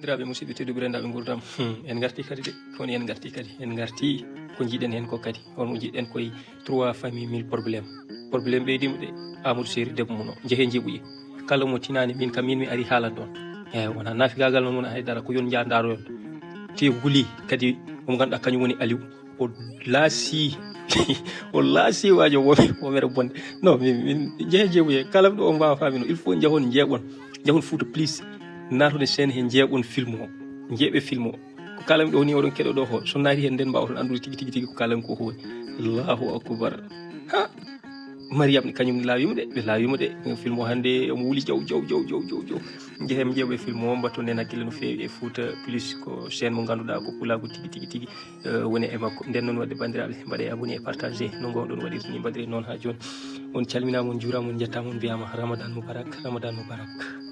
Diraɓe musidɓe tedduɓe rendaɓe gurdam en garti kadi de kono en garti kadi en garti ko jiiɗen hen ko kadi holmo jiiɗen koye 3 famille 1000 probléme ɓeydima de Amadou Série debbo mum o jeehe jeeɓuye kala mo tinani min kam min mi ari haalan ɗon eyyi wona nafigagal noon wona haydara ko yon jaa daroyon te guli kadi omo ganduɗa kañum woni Aliou o laasi o laasi wajo womere bonde non min jeehe jeeɓuye kala ɗo o mbawa famino il faut jahon jeeɓon Fouta plus natode scène he jeeɓon film o jeeɓe film o ko kalami ɗo ni oɗon keɗo ɗo ho so naati hen nden mbawton andude tigui ko kalami ko huwoni allahu akbar ha Mariam kañum laawima de ɓe laawima de film o hande omo wuuli jaw jeehem jeeɓe film o mbatton nen hakkille no fewi e Fouta plus ko chaîne mo ganduɗa ko pulago tigui woni e makko nden noon wadde bandiraɓe mbaɗe abonné e partagé no gowɗon waɗirta ni mbaɗiri noon ha joni on calminama on juurama on jettama on mbiyama Ramadan Moubarak